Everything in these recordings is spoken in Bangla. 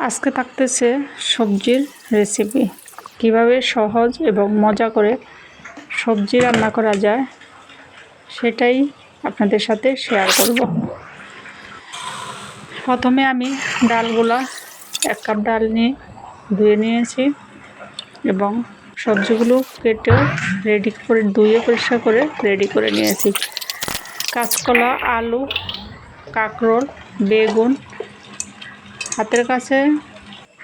আজকে থাকতেছে সবজির রেসিপি, কিভাবে সহজ এবং মজা করে সবজি রান্না করা যায় সেটাই আপনাদের সাথে শেয়ার করব। প্রথমে আমি ডালগুলা 1 কাপ ডাল নিয়ে ধুয়ে নিয়েছি এবং সবজিগুলো কেটে রেডি করে ধুয়ে পরিষ্কার করে রেডি করে নিয়েছি। কাঁচকলা, আলু, কাঁকরোল, বেগুন, হাতের কাছে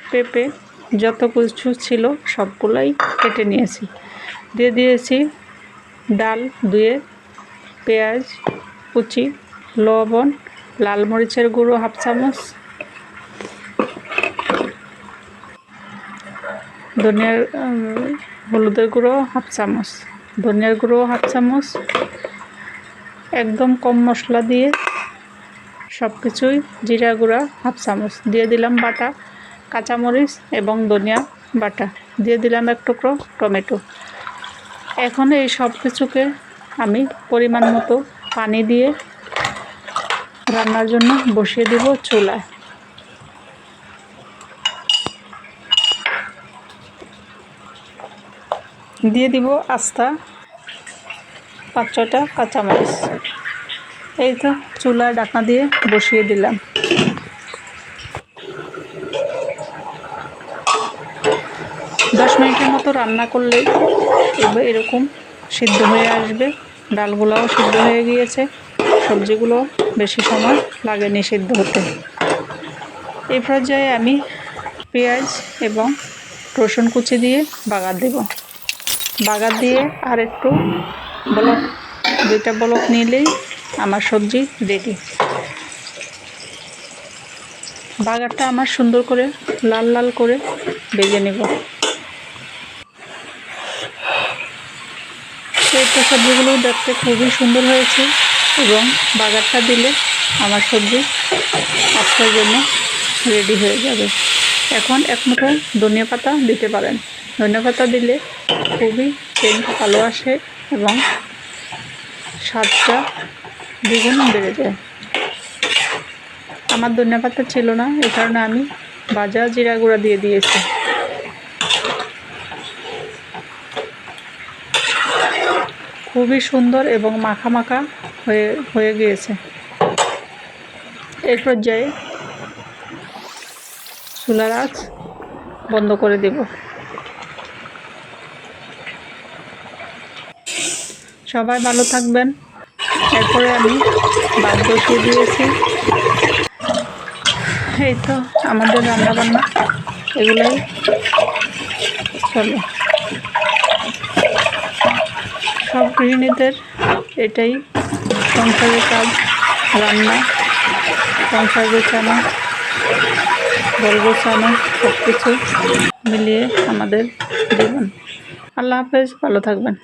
পেঁপে, যত কিছু ছিল সবগুলাই কেটে নিয়েছি। দিয়ে দিয়েছি ডাল ধুয়ে, পেঁয়াজ কুচি, লবণ, লাল মরিচের গুঁড়ো 1/2 চামচ, হলুদের গুঁড়ো 1/2 চামচ, ধনিয়ার গুঁড়ো 1/2 চামচ, একদম কম মশলা দিয়ে সব কিছুই, জিরা গুঁড়া 1/2 চামচ দিয়ে দিলাম, বাটা কাঁচামরিচ এবং ধনিয়া বাটা দিয়ে দিলাম, 1 টুকরো টমেটো। এখন এই সব কিছুকে আমি পরিমাণ মতো পানি দিয়ে রান্নার জন্য বসিয়ে দেব চুলায়। দিয়ে দিব আস্তা 5-6টা কাঁচামরিচ। এই তো চুলায় ঢাকনা দিয়ে বসিয়ে দিলাম। 10 মিনিটের মতো রান্না করলেই এরকম সিদ্ধ হয়ে আসবে। ডালগুলোও সিদ্ধ হয়ে গিয়েছে, সবজিগুলো বেশি সময় লাগেনি সিদ্ধ হতে। এই পর্যায়ে আমি পেঁয়াজ এবং রসুন কুচি দিয়ে বাগার দেব। বাগার দিয়ে আর একটু বলক, 2টা বলক নিলেই আমার সবজি রেডি। বাগারটা আমার সুন্দর করে লাল লাল করে ভেজে নেব। এই তো সবজিগুলো দেখতে খুবই সুন্দর হয়েছে এবং বাগারটা দিলে আমার সবজি আজকের জন্য রেডি হয়ে যাবে। এখন 1 মুঠো ধনিয়া পাতা দিতে পারেন। ধনিয়া পাতা দিলে খুবই সেন্ট ভালো আসে এবং স্বাদটা দ্বিগুণ বেড়ে যায়। আমার ধনিয়া পাতা ছিল না, এই কারণে আমি ভাজা জিরা গুঁড়া দিয়ে দিয়েছি। খুবই সুন্দর এবং মাখা মাখা হয়ে গিয়েছে। এই পর্যায়ে চুলার আঁচ বন্ধ করে দেব। সবাই ভালো থাকবেন। এরপরে আমি ভাত বসিয়ে দিয়েছি। এই তো আমাদের রান্নাবান্না এগুলোই চলে। সব গৃহিণীদের এটাই সংসারের কাজ, রান্না, সংসার গোছানো, ঘর গোছানো, সব কিছু মিলিয়ে আমাদের জীবন। আল্লাহ হাফেজ, ভালো থাকবেন।